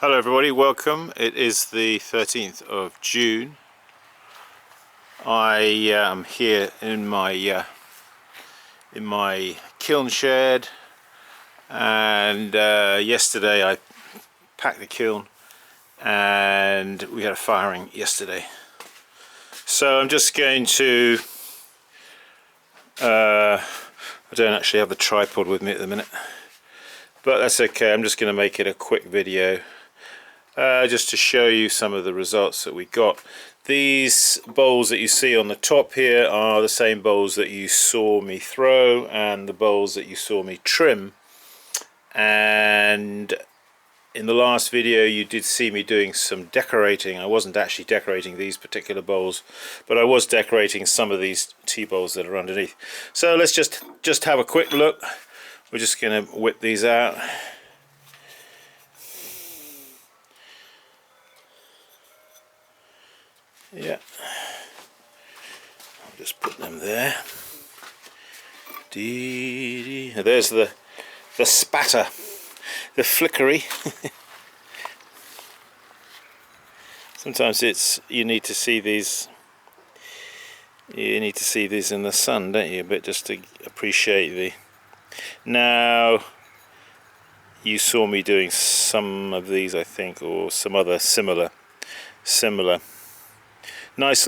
Hello everybody, welcome. It is the 13th of June. I am here in my kiln shed, and yesterday I packed the kiln and we had a firing yesterday. So I'm just going to I don't actually have the tripod with me at the minute, but that's okay. I'm just going to make it a quick video just to show you some of the results that we got. These bowls that you see on the top here are the same bowls that you saw me throw and the bowls that you saw me trim, and in the last video you did see me doing some decorating. I wasn't actually decorating these particular bowls, but I was decorating some of these tea bowls that are underneath. So let's just have a quick look. We're just going to whip these out. Yeah, I'll just put them there. There's the spatter, the flickery. Sometimes you need to see these. You need to see these in the sun, don't you? But just to appreciate the. Now, you saw me doing some of these, I think, or some other similar. Nice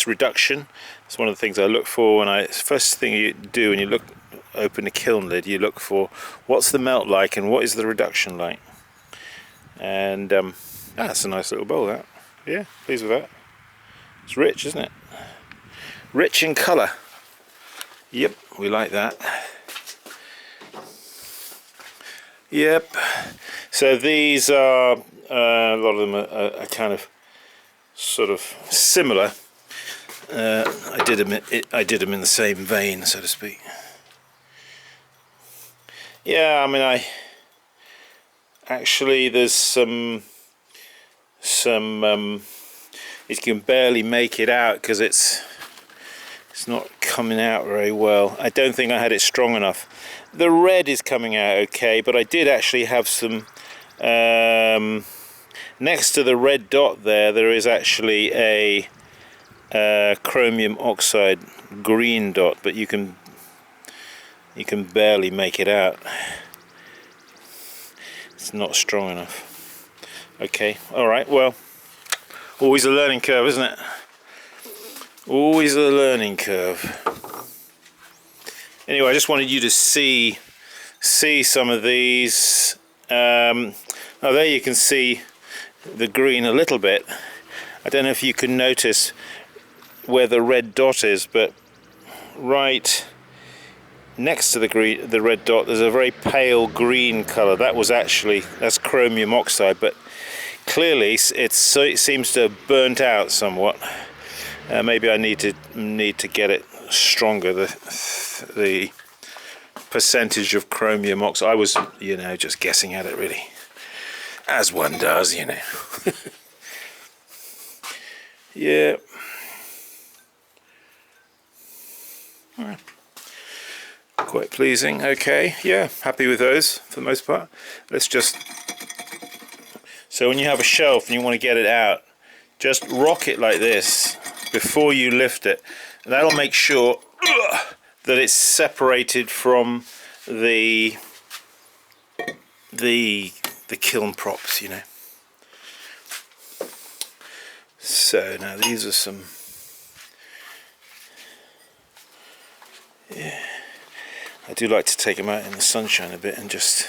reduction. It's one of the things I look for when first thing you do when you open the kiln lid, you look for what's the melt like and what is the reduction like. And that's a nice little bowl, that. Yeah, pleased with that. It's rich, isn't it? Rich in colour. Yep, we like that. Yep. So these are a lot of them are kind of sort of similar. I did them in the same vein, so to speak. Yeah, I mean, actually there's some you can barely make it out because it's not coming out very well. I don't think I had it strong enough. The red is coming out okay, but I did actually have some next to the red dot there is actually a chromium oxide green dot, but you can barely make it out. It's not strong enough. Okay, alright, well, always a learning curve, isn't it? Always a learning curve. Anyway, I just wanted you to see some of these. Now there you can see the green a little bit. I don't know if you can notice where the red dot is, but right next to the red dot there's a very pale green color. That's chromium oxide, but clearly it seems to have burnt out somewhat. Maybe I need to get it stronger, the percentage of chromium oxide. I was, just guessing at it, really, as one does, Yeah. Quite pleasing. Okay, yeah, happy with those for the most part. So when you have a shelf and you want to get it out, just rock it like this before you lift it. And that'll make sure that it's separated from the kiln props, So now these are some. Yeah, I do like to take them out in the sunshine a bit and just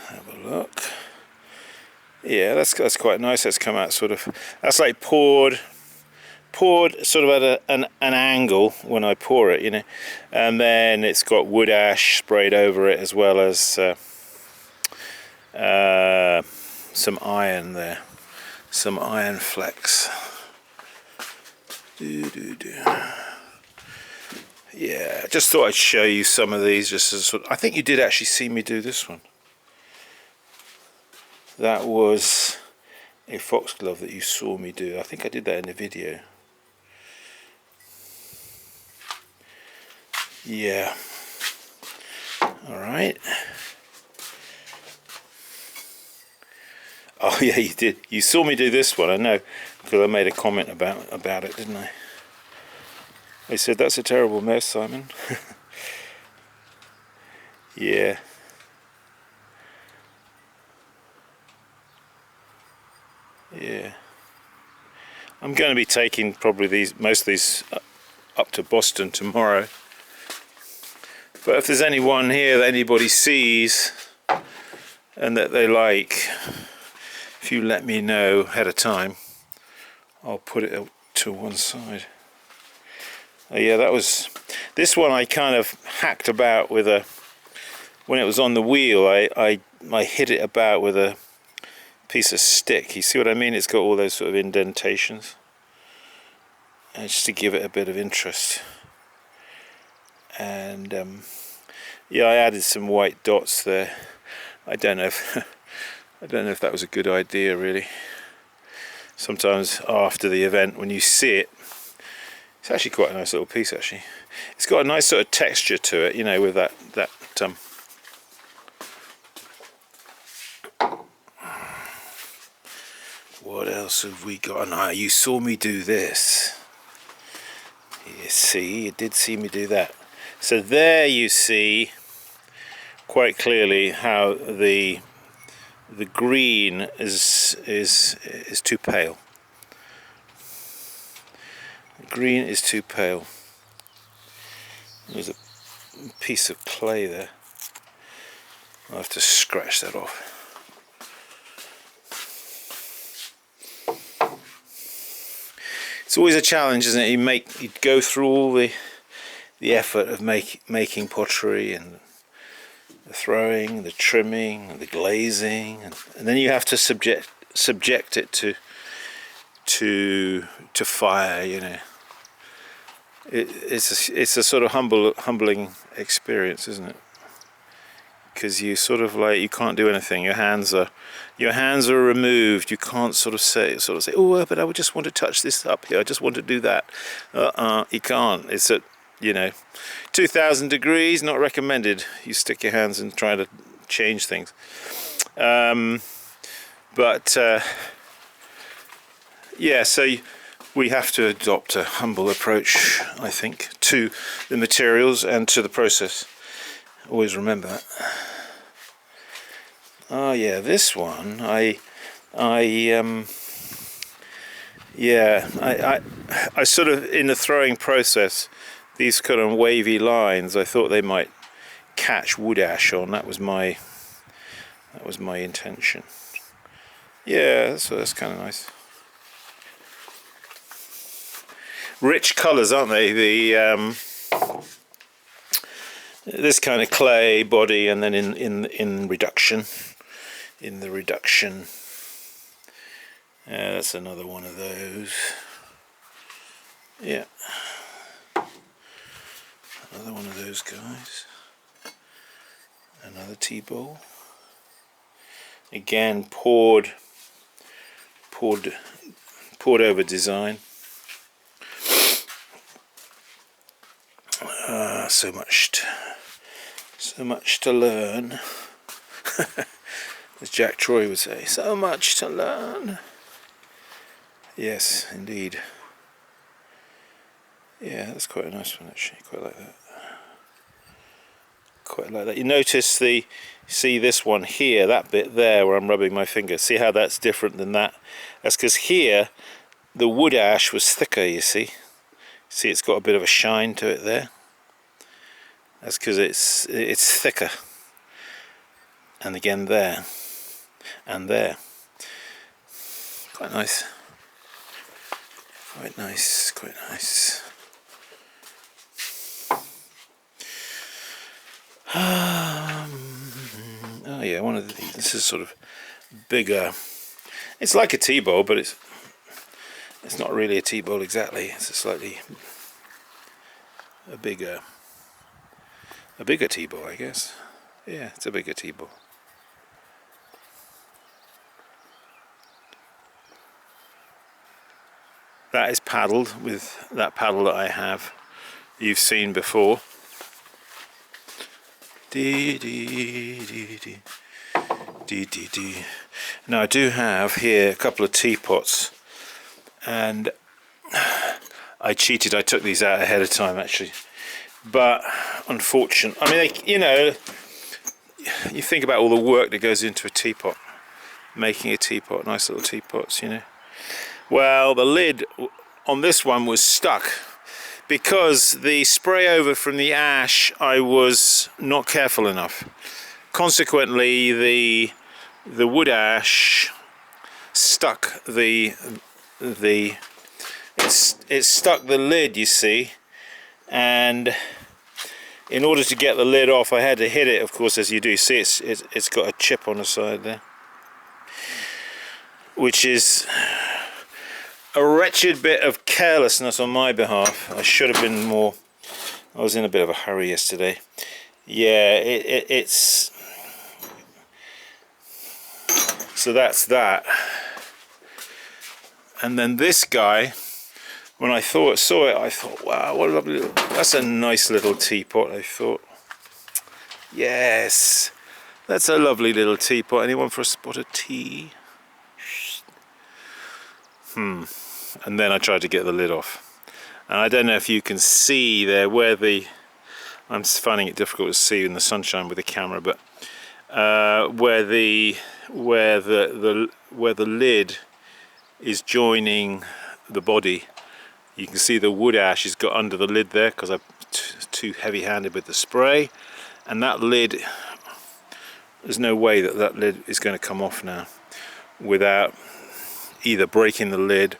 have a look. Yeah, that's quite nice. That's come out sort of. That's like poured sort of at an angle when I pour it, and then it's got wood ash sprayed over it, as well as some iron there, some iron flecks. Yeah, I just thought I'd show you some of these. Just as I think you did actually see me do this one. That was a foxglove that you saw me do. I think I did that in the video. Yeah. All right. Oh yeah, you did. You saw me do this one, I know, because I made a comment about it, didn't I? I said, that's a terrible mess, Simon. Yeah. Yeah. I'm going to be taking probably most of these up to Boston tomorrow. But if there's anyone here that anybody sees and that they like, if you let me know ahead of time, I'll put it to one side. Yeah, this one I kind of hacked about with when it was on the wheel, I hit it about with a piece of stick. You see what I mean? It's got all those sort of indentations. And just to give it a bit of interest. And yeah, I added some white dots there. I don't know if that was a good idea really. Sometimes after the event, when you see it, it's actually quite a nice little piece actually. It's got a nice sort of texture to it, you know, with that what else have we got? Ah, you saw me do this. You see, you did see me do that. So there you see quite clearly how the green is too pale. The green is too pale. There's a piece of clay there. I'll have to scratch that off. It's always a challenge, isn't it? You go through all the effort of making pottery and the throwing, the trimming, and the glazing, and then you have to subject it to fire. You know, it's a sort of humbling experience, isn't it? Because you sort of like, you can't do anything. Your hands are removed. You can't sort of say, oh, but I would just want to touch this up here. I just want to do that. You can't. It's at 2,000 degrees. Not recommended. You stick your hands and try to change things. Yeah. So we have to adopt a humble approach, I think, to the materials and to the process. Always remember that. Oh yeah, this one I sort of, in the throwing process, these kind of wavy lines, I thought they might catch wood ash on. That was my intention. Yeah, that's kind of nice. Rich colours, aren't they? This kind of clay body, and then in reduction, that's another one of those. Yeah, another one of those guys. Another tea bowl. Again, poured over design. So much to learn. As Jack Troy would say, so much to learn. Yes, indeed. Yeah, that's quite a nice one actually. Quite like that. You notice see this one here, that bit there where I'm rubbing my finger. See how that's different than that? That's because here the wood ash was thicker. You see, it's got a bit of a shine to it there. That's because it's thicker. And again there, and there. Quite nice. Quite nice. Oh yeah, one of these. This is sort of bigger. It's like a tea bowl, but it's not really a tea bowl exactly. It's a bigger tea bowl, I guess. Yeah, it's a bigger tea bowl. That is paddled with that paddle that I have. You've seen before. Now I do have here a couple of teapots, and I cheated. I took these out ahead of time actually, but unfortunately, I mean, you know, you think about all the work that goes into a teapot, making a teapot, nice little teapots, you know. Well, the lid on this one was stuck because the spray over from the ash, I was not careful enough. Consequently, the wood ash stuck it stuck the lid, you see, and in order to get the lid off, I had to hit it, of course, as you do. See, it's got a chip on the side there, which is a wretched bit of carelessness on my behalf. I should have been more. I was in a bit of a hurry yesterday. Yeah, it's so that's that. And then this guy, when I saw it, I thought, wow, what a lovely little, that's a nice little teapot. I thought, yes, that's a lovely little teapot. Anyone for a spot of tea? And then I tried to get the lid off, and I don't know if you can see there where I'm finding it difficult to see in the sunshine with the camera, but where the lid is joining the body, you can see the wood ash has got under the lid there because I'm too heavy-handed with the spray, and that lid, there's no way that lid is going to come off now without either breaking the lid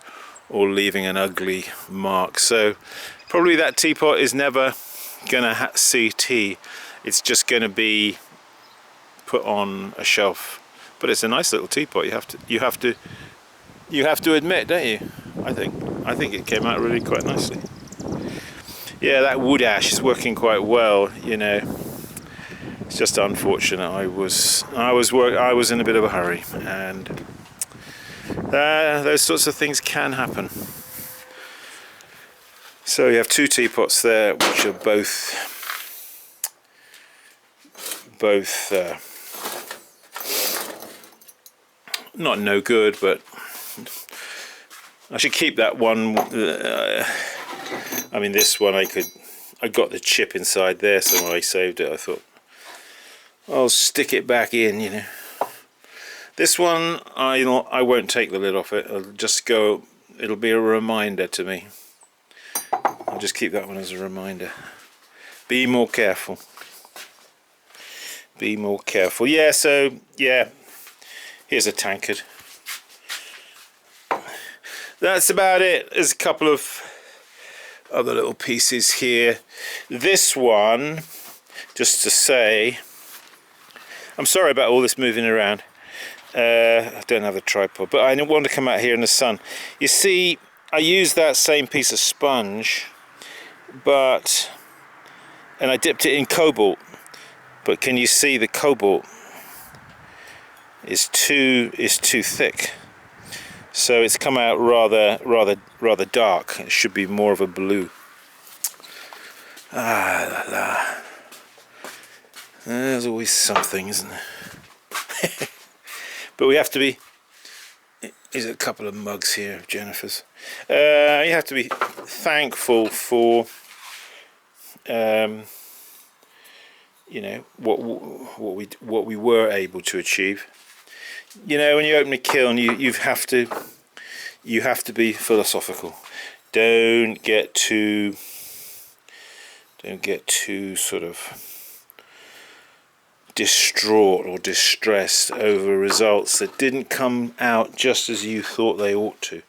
or leaving an ugly mark. So probably that teapot is never gonna see tea. It's just gonna be put on a shelf. But it's a nice little teapot. You have to admit, don't you? I think it came out really quite nicely. Yeah, that wood ash is working quite well, you know. It's just unfortunate. I was in a bit of a hurry, and those sorts of things can happen. So you have two teapots there, which are both not no good, but I should keep that one. I mean, this one I got the chip inside there, so when I saved it, I thought I'll stick it back in, you know. This one, I won't take the lid off it. I'll just go. It'll be a reminder to me. I'll just keep that one as a reminder. Be more careful. Be more careful. Yeah. So yeah. Here's a tankard. That's about it. There's a couple of other little pieces here. This one, just to say, I'm sorry about all this moving around. I don't have a tripod, but I want to come out here in the sun. You see, I used that same piece of sponge, and I dipped it in cobalt. But can you see the cobalt is too thick? So it's come out rather dark. It should be more of a blue. Ah la la. There's always something, isn't there? But we have to be. There's a couple of mugs here of Jennifer's. You have to be thankful for, you know, what we were able to achieve. You know, when you open a kiln, you have to be philosophical. Don't get too sort of distraught or distressed over results that didn't come out just as you thought they ought to.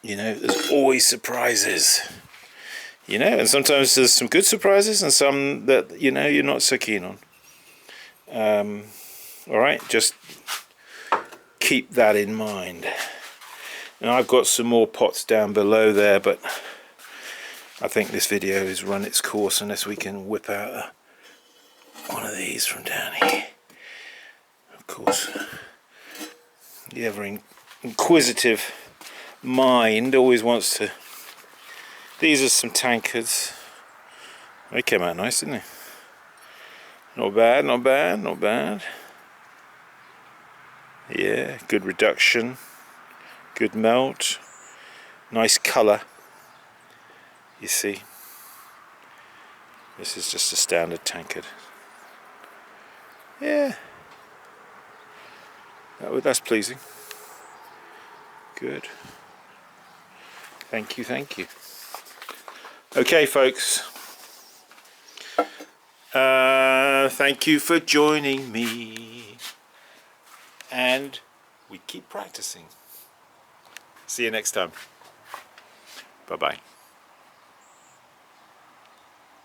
You know, there's always surprises. You know, and sometimes there's some good surprises and some that, you know, you're not so keen on. All right, just keep that in mind. And I've got some more pots down below there, but I think this video has run its course unless we can whip out one of these from down here. Of course, the ever inquisitive mind always wants to. These are some tankards. They came out nice, didn't they? Not bad, not bad, not bad. Yeah, good reduction, good melt, nice colour. You see, this is just a standard tankard. Yeah, that's pleasing. Good. Thank you, thank you. Okay, folks. Thank you for joining me. And we keep practicing. See you next time. Bye-bye.